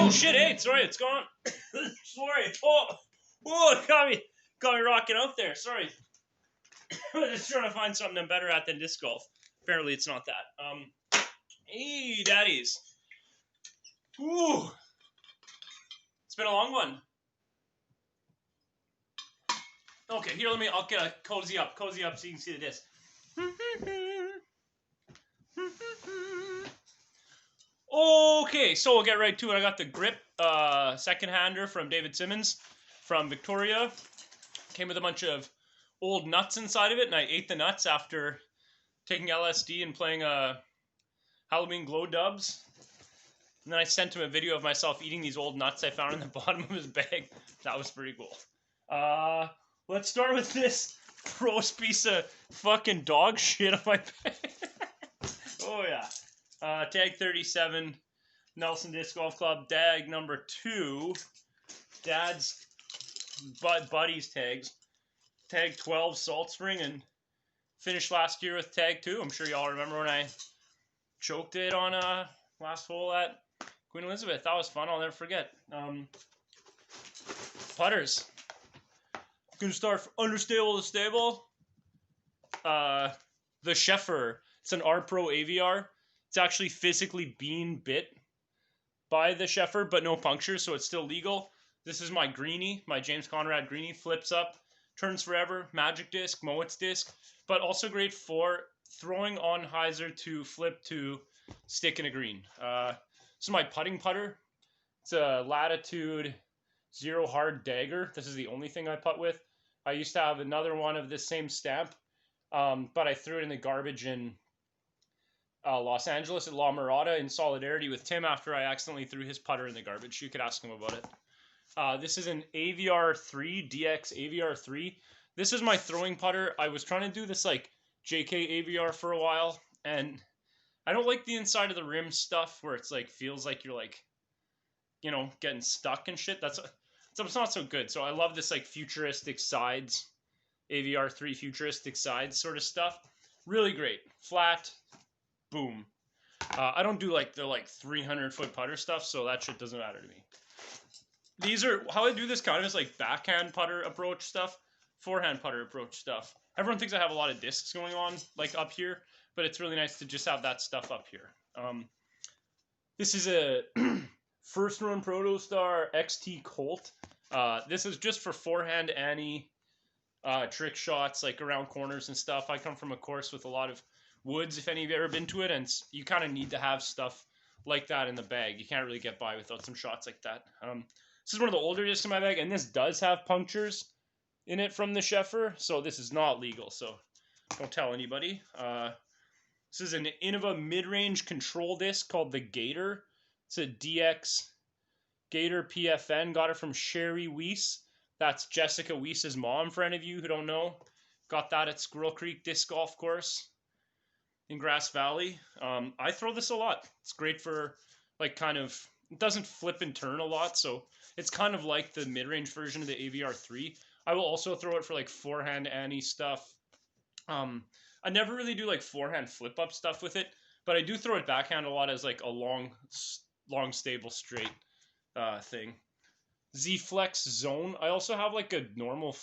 Oh shit! Hey, sorry, it's gone. Sorry. Oh, it got me rocking out there. Sorry. I'm just trying to find something I'm better at than disc golf. Apparently, it's not that. Hey, daddies. Ooh, it's been a long one. Okay, here, I'll get a cozy up so you can see the disc. Okay, so we'll get right to it. I got the grip second-hander from David Simmons from Victoria. Came with a bunch of old nuts inside of it, and I ate the nuts after taking LSD and playing Halloween glow dubs. And then I sent him a video of myself eating these old nuts I found in the bottom of his bag. That was pretty cool. Let's start with this gross piece of fucking dog shit on my bag. Oh yeah. Tag 37, Nelson Disc Golf Club. Tag number 2, Dad's buddies tags. Tag 12, Salt Spring, and finished last year with tag 2. I'm sure y'all remember when I choked it on last hole at Queen Elizabeth. That was fun. I'll never forget. Putters. Gonna start from understable to stable. The Sheffer. It's an R Pro AVR. It's actually physically being bit by the Sheffer, but no punctures, so it's still legal. This is my greenie, my James Conrad greenie. Flips up, turns forever, magic disc, Mowat's disc, but also great for throwing on hyzer to flip to stick in a green. This is my putting putter. It's a Latitude Zero Hard Dagger. This is the only thing I putt with. I used to have another one of this same stamp, but I threw it in the garbage in Los Angeles at La Mirada in solidarity with Tim after I accidentally threw his putter in the garbage. You could ask him about it. This is an AVR3, DX AVR3. This is my throwing putter. I was trying to do this like JK AVR for a while, and I don't like the inside of the rim stuff where it's like feels like you're like, you know, getting stuck and shit. It's not so good. So I love this like futuristic sides, AVR3 futuristic sides sort of stuff. Really great. Flat. Boom. I don't do like the 300-foot putter stuff, so that shit doesn't matter to me. These are how I do this kind of is like backhand putter approach stuff, forehand putter approach stuff. Everyone thinks I have a lot of discs going on like up here, but it's really nice to just have that stuff up here. This is a first run Protostar XT Colt. This is just for forehand Annie trick shots like around corners and stuff. I come from a course with a lot of woods, if any of you have ever been to it, and you kind of need to have stuff like that in the bag. You can't really get by without some shots like that. This is one of the older discs in my bag, and this does have punctures in it from the Sheffer, so this is not legal, so don't tell anybody. This is an Innova mid-range control disc called the Gator. It's a DX Gator PFN. Got it from Sherry Weiss. That's Jessica Weiss's mom, for any of you who don't know. Got that at Squirrel Creek Disc Golf Course in Grass Valley. I throw this a lot. It's great for like kind of, it doesn't flip and turn a lot, so it's kind of like the mid-range version of the AVR3. I will also throw it for like forehand Annie stuff. I never really do like forehand flip up stuff with it, but I do throw it backhand a lot as like a long stable straight thing. Z Flex Zone. I also have like a normal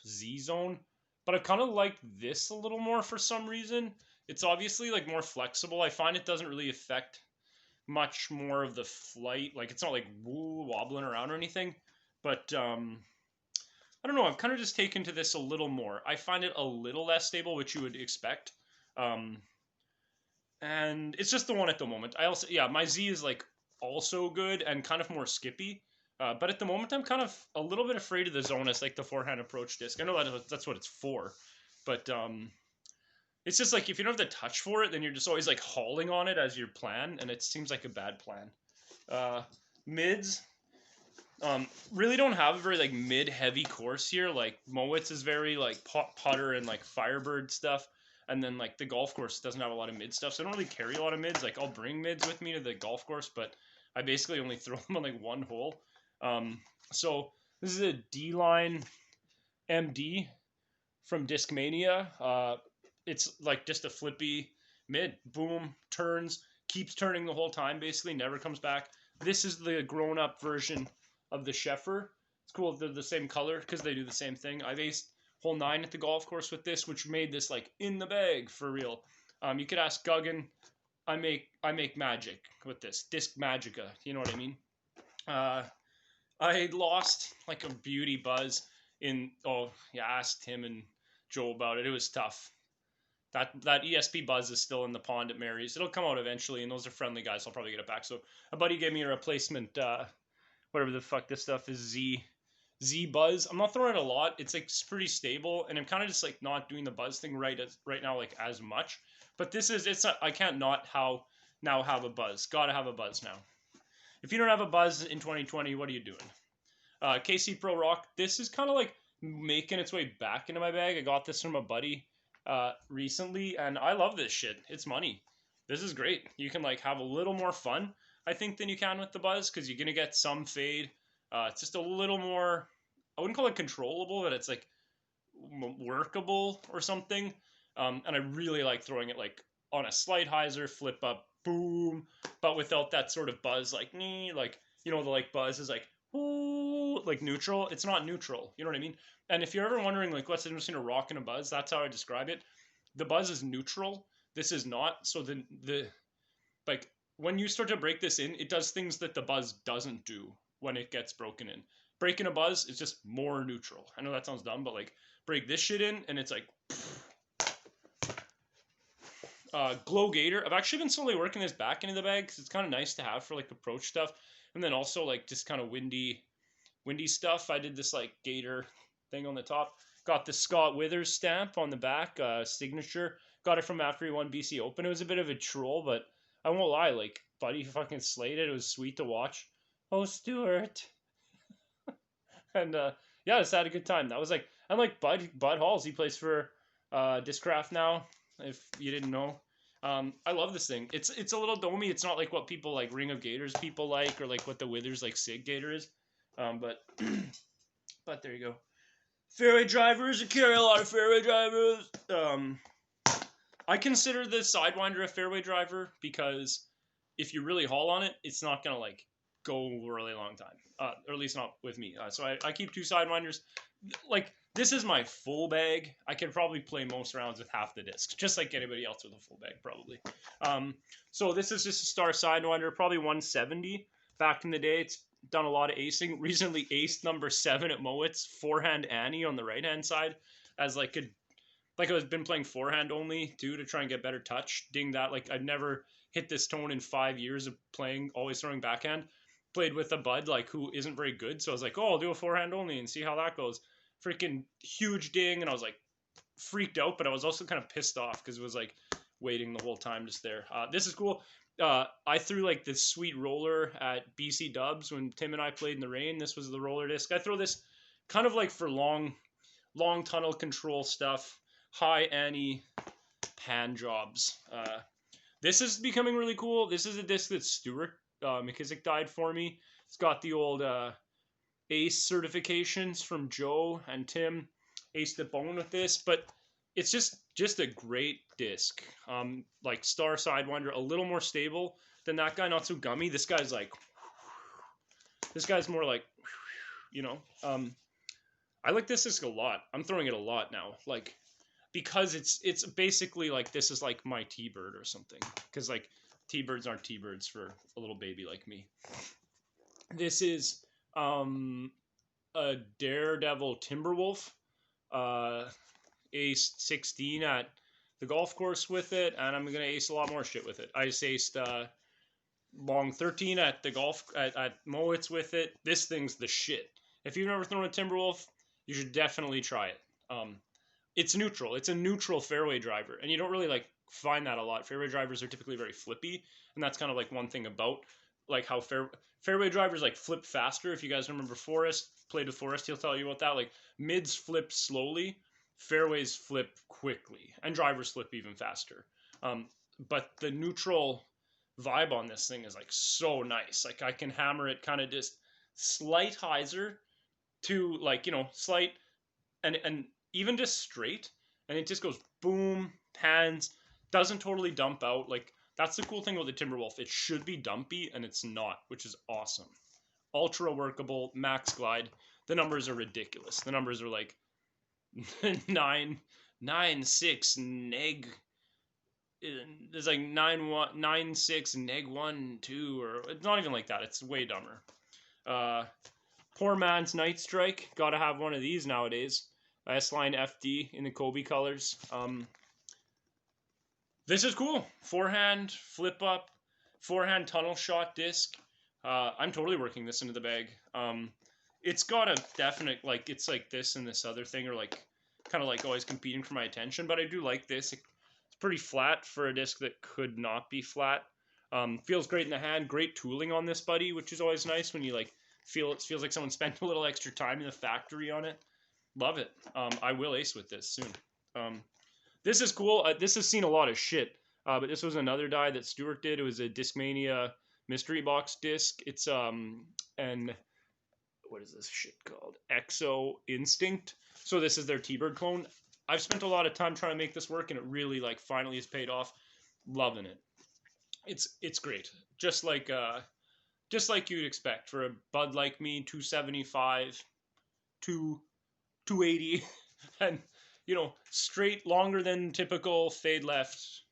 Z Zone, but I kind of like this a little more for some reason. It's obviously like more flexible. I find it doesn't really affect much more of the flight. Like it's not like wobbling around or anything. But I don't know. I've kind of just taken to this a little more. I find it a little less stable, which you would expect. And it's just the one at the moment. I also, yeah, my Z is like also good and kind of more skippy. But at the moment, I'm kind of a little bit afraid of the Zonus, like the forehand approach disc. I know that's what it's for, but it's just like if you don't have the touch for it, then you're just always like hauling on it as your plan, and it seems like a bad plan. Mids, really don't have a very like mid-heavy course here. Like Mowat's is very like putter and like Firebird stuff, and then like the golf course doesn't have a lot of mid stuff, so I don't really carry a lot of mids. Like I'll bring mids with me to the golf course, but I basically only throw them on like one hole. So this is a D-Line MD from Discmania. It's like just a flippy mid, boom, turns. keeps turning the whole time, basically, never comes back. This is the grown-up version of the Sheffer. It's cool they're the same color because they do the same thing. I've aced hole 9 at the golf course with this, which made this like in the bag for real. You could ask Guggen. I make magic with this disc magica. You know what I mean? I lost like a beauty buzz in. Oh yeah, I asked him and Joe about it. It was tough. That ESP buzz is still in the pond at Mary's. It'll come out eventually, and those are friendly guys. So I'll probably get it back. So a buddy gave me a replacement, whatever the fuck this stuff is, Z buzz. I'm not throwing it a lot. It's like pretty stable, and I'm kind of just like not doing the buzz thing right now like as much. But this is it's not, I can't not now have a buzz. Gotta have a buzz now. If you don't have a buzz in 2020, what are you doing? KC Pro Rock. This is kind of like making its way back into my bag. I got this from a buddy recently, and I love this shit. It's money. This is great. You can like have a little more fun, I think, than you can with the buzz because you're gonna get some fade. It's just a little more. I wouldn't call it controllable, but it's like workable or something. And I really like throwing it like on a slight hyzer, flip up, boom, but without that sort of buzz, like the like buzz is like ooh, like neutral. It's not neutral. You know what I mean? And if you're ever wondering like what's interesting to rock and a buzz, that's how I describe it. The buzz is neutral. This is not. So the like when you start to break this in, it does things that the buzz doesn't do when it gets broken in. Breaking a buzz is just more neutral. I know that sounds dumb, but like break this shit in and it's like Glow Gator. I've actually been slowly working this back into the bag because it's kind of nice to have for like approach stuff, and then also like just kind of windy stuff. I did this like Gator thing on the top. Got the Scott Withers stamp on the back, signature. Got it from after he won BC Open. It was a bit of a troll, but I won't lie, like buddy fucking slayed it. It was sweet to watch. Oh, Stuart. And yeah, I just had a good time. That was like I'm like Bud Halls. He plays for Discraft now. If you didn't know, I love this thing. It's a little domey. It's not like what people like Ring of Gators people like, or like what the Withers like Sig Gator is. But but there you go. Fairway drivers. I carry a lot of fairway drivers. I consider the Sidewinder a fairway driver because if you really haul on it, it's not gonna like go a really long time, or at least not with me. So I keep 2 Sidewinders. Like this is my full bag. I can probably play most rounds with half the discs, just like anybody else with a full bag probably. So this is just a Star Sidewinder, probably 170 back in the day. It's done a lot of acing. Recently aced number 7 at Mowat's, forehand Annie on the right hand side, as like I've been playing forehand only too to try and get better touch. Ding that, like I've never hit this tone in 5 years of playing, always throwing backhand. Played with a bud like who isn't very good, so I was like, oh, I'll do a forehand only and see how that goes. Freaking huge ding, and I was like freaked out, but I was also kind of pissed off because it was like waiting the whole time just there. This is cool. I threw like this sweet roller at BC Dubs when Tim and I played in the rain. This was the roller disc. I throw this kind of like for long tunnel control stuff, high Annie pan jobs. This is becoming really cool. This is a disc that Stuart McKissick died for me. It's got the old ACE certifications from Joe and Tim. Ace the bone with this, but it's just a great disc. Like Star Sidewinder, a little more stable than that guy. Not so gummy. This guy's more like, you know. I like this disc a lot. I'm throwing it a lot now, like because it's basically like this is like my T-Bird or something. Because like T-Birds aren't T-Birds for a little baby like me. This is a Daredevil Timberwolf. Ace 16 at the golf course with it, and I'm gonna ace a lot more shit with it. I just aced long 13 at the golf at Mowat's with it. This thing's the shit. If you've never thrown a Timberwolf, you should definitely try it. It's neutral. It's a neutral fairway driver, and you don't really like find that a lot. Fairway drivers are typically very flippy, and that's kind of like one thing about like how fairway drivers like flip faster. If you guys remember Forrest, played with Forrest, he'll tell you about that. Like mids flip slowly, fairways flip quickly, and drivers flip even faster. But the neutral vibe on this thing is like so nice. Like I can hammer it kind of just slight hyzer to like, you know, slight and even just straight, and it just goes boom, pans, doesn't totally dump out. Like That's the cool thing about the Timberwolf. It should be dumpy, and it's not, which is awesome. Ultra workable, max glide. The numbers are ridiculous. The numbers are like 9, 9, 6, neg. There's like 9, 1, 9, 6, neg 1, 2, or it's not even like that. It's way dumber. Poor man's Night Strike. Gotta have one of these nowadays. S-Line FD in the Kobe colors. This is cool. Forehand, flip up, forehand tunnel shot disc. I'm totally working this into the bag. It's got a definite, like, it's like this and this other thing are like, kind of like always competing for my attention, but I do like this. It's pretty flat for a disc that could not be flat. Feels great in the hand. Great tooling on this buddy, which is always nice when you like feel it feels like someone spent a little extra time in the factory on it. Love it. I will ace with this soon. This is cool. This has seen a lot of shit, but this was another die that Stuart did. It was a Discmania mystery box disc. It's and what is this shit called? Exo Instinct. So this is their T-Bird clone. I've spent a lot of time trying to make this work, and it really like finally has paid off. Loving it. It's great. Just like you'd expect for a bud like me, 275, 280, and you know, straight, longer than typical, fade left.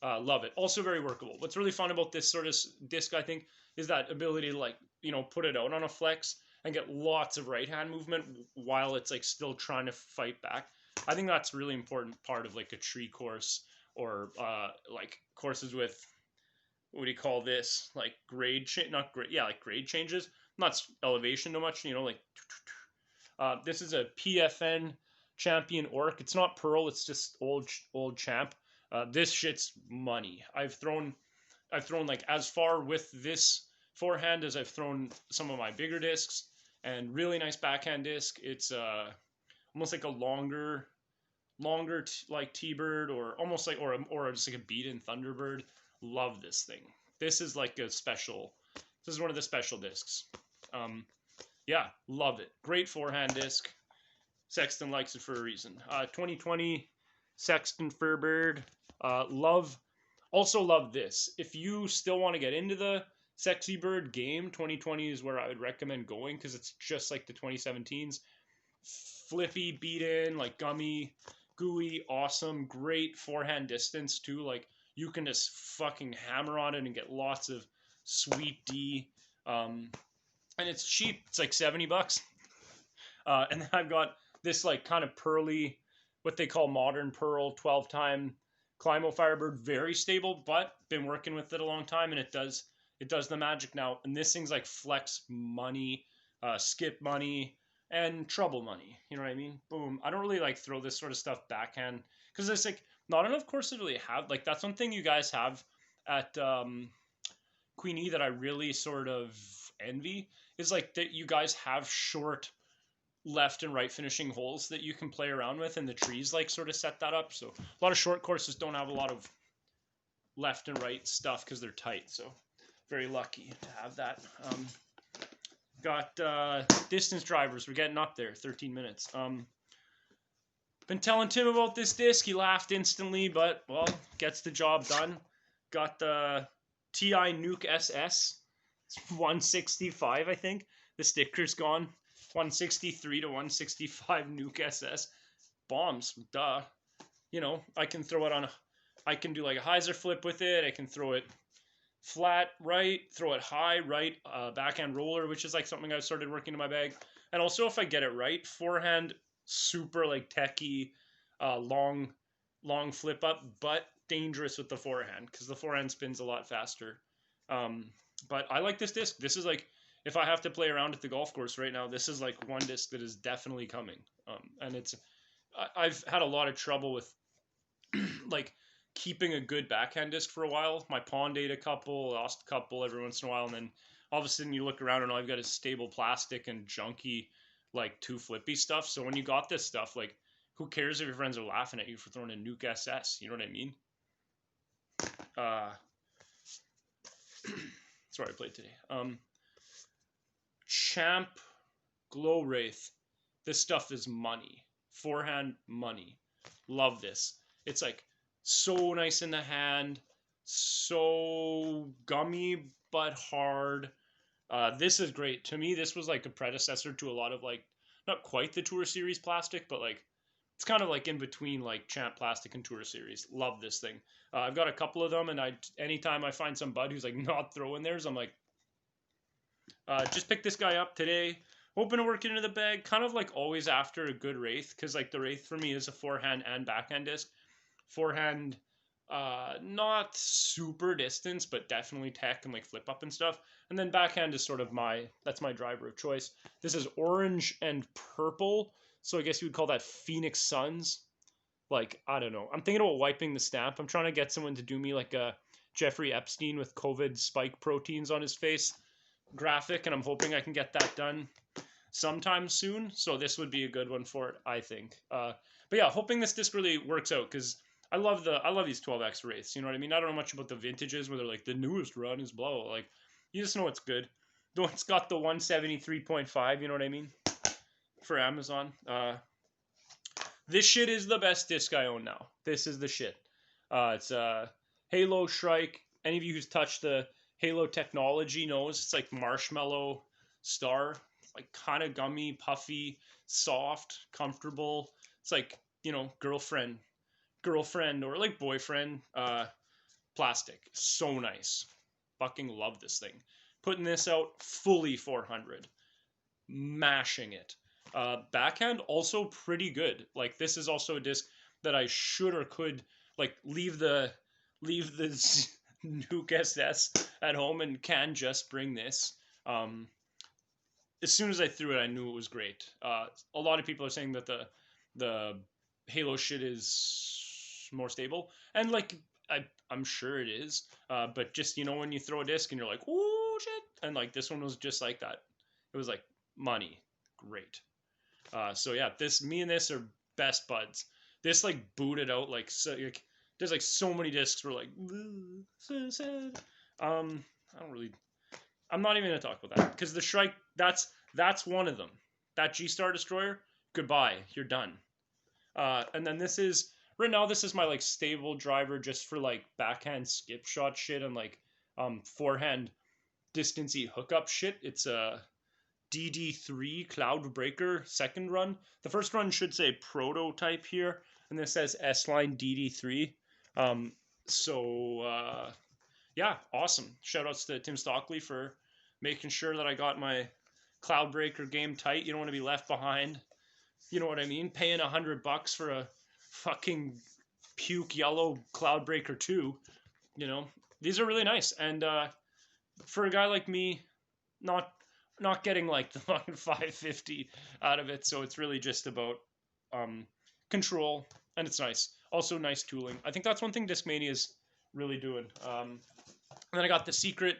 Love it. Also very workable. What's really fun about this sort of disc, I think, is that ability to like, you know, put it out on a flex and get lots of right hand movement while it's like still trying to fight back. I think that's a really important part of like a tree course or like courses with, what do you call this? Like grade change, not grade, yeah, like grade changes, not elevation too much, you know, like this is a PFN champion orc. It's not pearl, it's just old champ. This shit's money. I've thrown like as far with this forehand as I've thrown some of my bigger discs, and really nice backhand disc. It's almost like a longer like T-Bird, or almost like or just like a beat in Thunderbird. Love this thing. This is like a special. This is one of the special discs. Yeah, love it. Great forehand disc. Sexton likes it for a reason. 2020 Sexton Furbird. Also love this. If you still want to get into the Sexy Bird game, 2020 is where I would recommend going, because it's just like the 2017s. Flippy, beat in, like gummy, gooey, awesome, great forehand distance too. Like you can just fucking hammer on it and get lots of sweet D. And it's cheap. It's like $70. And then I've got this like kind of pearly, what they call modern pearl 12-time Climo Firebird. Very stable, but been working with it a long time, and it does the magic now. And this thing's like flex money, skip money, and trouble money. You know what I mean? Boom. I don't really like throw this sort of stuff backhand, because it's like not enough courses really have. Like that's one thing you guys have at Queenie that I really sort of envy, is like that you guys have short left and right finishing holes that you can play around with, and the trees like sort of set that up. So a lot of short courses don't have a lot of left and right stuff because they're tight. So very lucky to have that. Got distance drivers. We're getting up there. 13 minutes. Been telling Tim about this disc. He laughed instantly, but well, gets the job done. Got the TI Nuke SS. It's 165, I think. The sticker's gone. 163 to 165 Nuke SS. Bombs, duh. You know, I can throw it on I can do like a hyzer flip with it. I can throw it flat right, throw it high right, backhand roller, which is like something I've started working in my bag. And also if I get it right, forehand, super like techie, long flip up, but dangerous with the forehand, because the forehand spins a lot faster. But I like this disc. This is like, if I have to play around at the golf course right now, this is like one disc that is definitely coming. And I've had a lot of trouble with like keeping a good backhand disc for a while. My pawn ate a couple, lost a couple every once in a while, and then all of a sudden you look around and all I've got is stable plastic and junky, like too flippy stuff. So when you got this stuff, like who cares if your friends are laughing at you for throwing a Nuke SS? You know what I mean? That's what I played today. Champ Glow Wraith. This stuff is money. Forehand money. Love this. It's like so nice in the hand. so gummy but hard. This is great. To me, this was like a predecessor to a lot of like, not quite the Tour Series plastic, but like it's kind of like in between like Champ Plastic and Tour Series. Love this thing. I've got a couple of them, and anytime I find some bud who's like not throwing theirs, I'm like, just pick this guy up today. Hoping to work it into the bag, kind of like always after a good Wraith, because like the Wraith for me is a forehand and backhand disc. Forehand, not super distance, but definitely tech and like flip up and stuff. And then backhand is sort of that's my driver of choice. This is orange and purple, so I guess you would call that Phoenix Suns. Like, I don't know. I'm thinking about wiping the stamp. I'm trying to get someone to do me like a Jeffrey Epstein with COVID spike proteins on his face graphic, and I'm hoping I can get that done sometime soon. So this would be a good one for it, I think. But yeah, hoping this disc really works out, because I love these 12X Wraiths. You know what I mean? I don't know much about the vintages where they're like the newest run is blah, blah. Like, you just know it's good. Though it's got the 173.5. You know what I mean? For Amazon. This shit is the best disc I own now. This is the shit. It's Halo Shrike. Any of you who's touched the Halo technology knows it's like marshmallow star. It's like kind of gummy, puffy, soft, comfortable. It's like, you know, girlfriend or like boyfriend plastic. So nice. Fucking love this thing. Putting this out fully 400. Mashing it. Backhand also pretty good. Like, this is also a disc that I should or could like leave the Nuke SS at home and can just bring this. As soon as I threw it, I knew it was great. A lot of people are saying that the Halo shit is more stable, and like I'm sure it is. But just, you know, when you throw a disc and you're like, oh shit, and like this one was just like that. It was like money, great. So yeah, me and this are best buds. This like booted out like so. Like, there's like so many discs where like so sad. I don't really. I'm not even gonna talk about that, because the Shrike, that's one of them. That G-Star Destroyer, goodbye, you're done. And then this is right now. This is my like stable driver just for like backhand skip shot shit and like forehand distancey hookup shit. It's a DD3 Cloudbreaker second run. The first run should say prototype here, and this says S-Line DD3. Yeah, awesome. Shoutouts to Tim Stockley for making sure that I got my Cloudbreaker game tight. You don't want to be left behind. You know what I mean? Paying $100 for a fucking puke yellow Cloudbreaker 2. You know, these are really nice. And for a guy like me, not getting like the fucking 550 out of it, so it's really just about control, and it's nice. Also nice tooling. I think that's one thing Discmania is really doing. And then I got the secret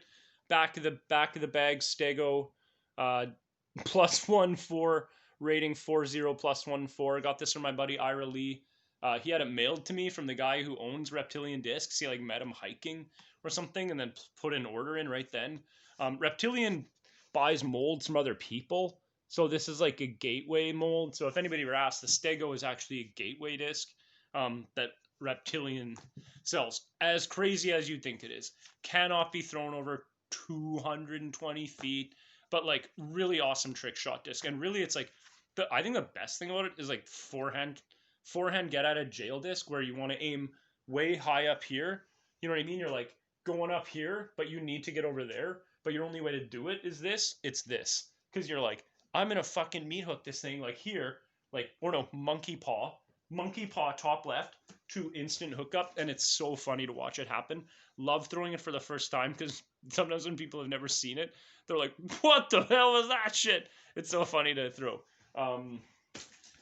back of the bag Stego +1/4 rating 40 +1/4. Got this from my buddy Ira Lee. He had it mailed to me from the guy who owns Reptilian Discs. He like met him hiking or something, and then put an order in right then. Reptilian buys molds from other people, so this is like a gateway mold. So if anybody ever asks, the Stego is actually a gateway disc that Reptilian sells. As crazy as you think it is, cannot be thrown over 220 feet, but like really awesome trick shot disc. And really, it's like I think the best thing about it is like forehand get out of jail disc, where you want to aim way high up here. You know what I mean? You're like going up here, but you need to get over there. But your only way to do it is this. It's this, because you're like, I'm gonna fucking meat hook this thing like here, like, or no, monkey paw top left to instant hookup, and it's so funny to watch it happen. Love throwing it for the first time, because sometimes when people have never seen it, they're like, what the hell was that shit? It's so funny to throw.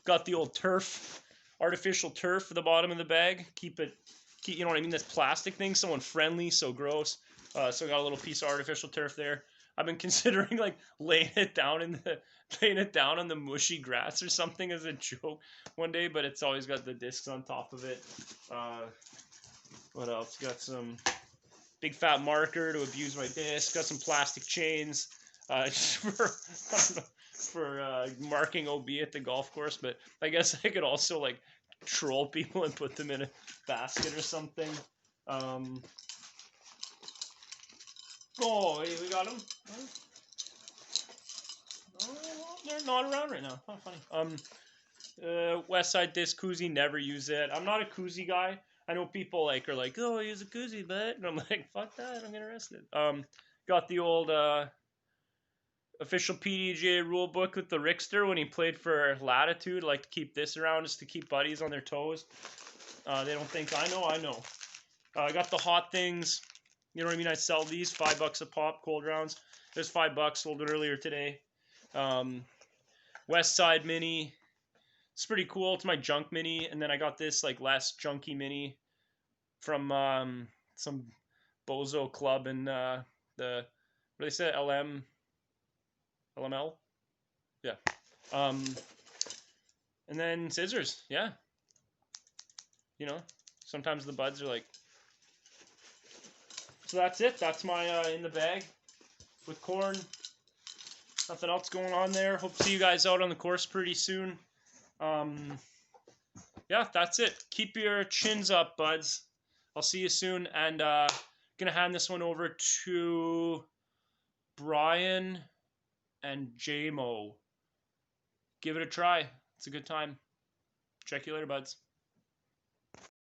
Got the old turf, artificial turf for the bottom of the bag. Keep you know what I mean? This plastic thing, so unfriendly, so gross. So I got a little piece of artificial turf there. I've been considering like laying it down on the mushy grass or something as a joke one day, but it's always got the discs on top of it. What else? Got some big fat marker to abuse my disc. Got some plastic chains just for marking OB at the golf course. But I guess I could also like troll people and put them in a basket or something. Oh, hey, we got them. Oh, they're not around right now. Oh, funny. West Side Disc koozie, never use it. I'm not a koozie guy. I know people like are like, oh, I use a koozie, but and I'm like, fuck that, I'm getting arrested. Got the old official PDGA rule book with the Rickster when he played for Latitude. Like to keep this around just to keep buddies on their toes. They don't think I know. I know. I got the hot things. You know what I mean? I sell these $5 a pop, cold rounds. There's $5. Sold it earlier today. West Side Mini. It's pretty cool. It's my junk mini, and then I got this like less junky mini from some bozo club in the what do they say, LML, yeah. And then scissors, yeah. You know, sometimes the buds are like. So that's it. That's my in the bag with corn. Nothing else going on there. Hope to see you guys out on the course pretty soon. Yeah, that's it. Keep your chins up, buds. I'll see you soon. And gonna hand this one over to Brian and JMO. Give it a try. It's a good time. Check you later, buds.